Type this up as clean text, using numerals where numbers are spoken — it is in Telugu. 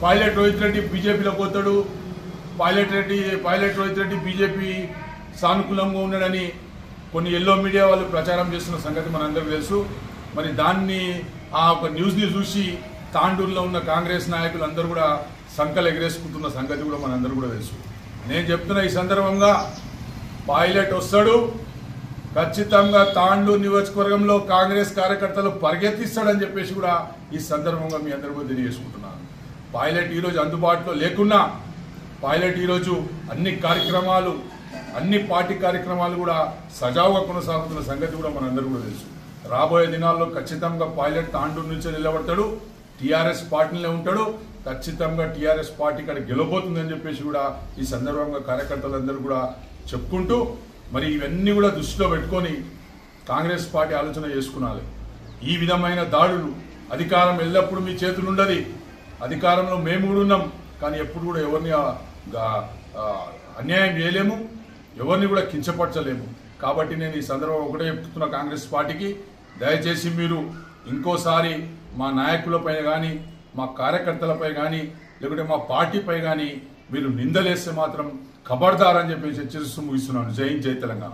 పైలట్ రోహిత్ రెడ్డి బీజేపీలో పోతాడు, పైలట్ రోహిత్ రెడ్డి బీజేపీ సానుకూలంగా ఉన్నాడని కొన్ని ఎల్లో మీడియా వాళ్ళు ప్రచారం చేస్తున్న సంగతి మనందరికీ తెలుసు. మరి దాన్ని ఆ ఒక న్యూస్ని చూసి తాండూరులో ఉన్న కాంగ్రెస్ నాయకులందరూ కూడా సంకలు ఎగరేసుకుంటున్న సంగతి కూడా మనందరూ కూడా తెలుసు. నేను చెప్తున్న ఈ సందర్భంగా పైలట్ వస్తాడు, ఖచ్చితంగా తాండూరు నియోజకవర్గంలో కాంగ్రెస్ కార్యకర్తలు పరిగెత్తిస్తాడని చెప్పేసి కూడా ఈ సందర్భంగా మీ అందరూ కూడా తెలియజేసుకుంటున్నాను. పైలట్ ఈరోజు అందుబాటులో లేకున్నా పైలట్ ఈరోజు అన్ని పార్టీ కార్యక్రమాలు కూడా సజావుగా కొనసాగుతున్న సంగతి కూడా మనందరూ కూడా తెలుసు. రాబోయే దినాల్లో ఖచ్చితంగా పైలట్ తాండూరు నుంచే నిలబడతాడు, టీఆర్ఎస్ పార్టీలో ఉంటాడు, ఖచ్చితంగా టీఆర్ఎస్ పార్టీ ఇక్కడ గెలవబోతుందని చెప్పేసి కూడా ఈ సందర్భంగా కార్యకర్తలందరూ కూడా చెప్పుకుంటూ మరి ఇవన్నీ కూడా దృష్టిలో పెట్టుకొని కాంగ్రెస్ పార్టీ ఆలోచన చేసుకున్నాలి. ఈ విధమైన దాడులు అధికారం ఎల్లప్పుడూ మీ చేతులు ఉండదు, అధికారంలో మేము కూడా ఉన్నాం, కానీ ఎప్పుడు కూడా ఎవరిని అన్యాయం చేయలేము, ఎవరిని కూడా కించపరచలేము. కాబట్టి నేను ఈ సందర్భంగా ఒకటే చెప్తున్న కాంగ్రెస్ పార్టీకి, దయచేసి మీరు ఇంకోసారి మా నాయకులపై కానీ మా కార్యకర్తలపై కానీ లేకుంటే మా పార్టీపై కానీ మీరు నిందలేస్తే మాత్రం ఖబర్దార్ అని చెప్పి హెచ్చరిస్తూ ముగిస్తున్నాను. జై హింద్, జై తెలంగాణ.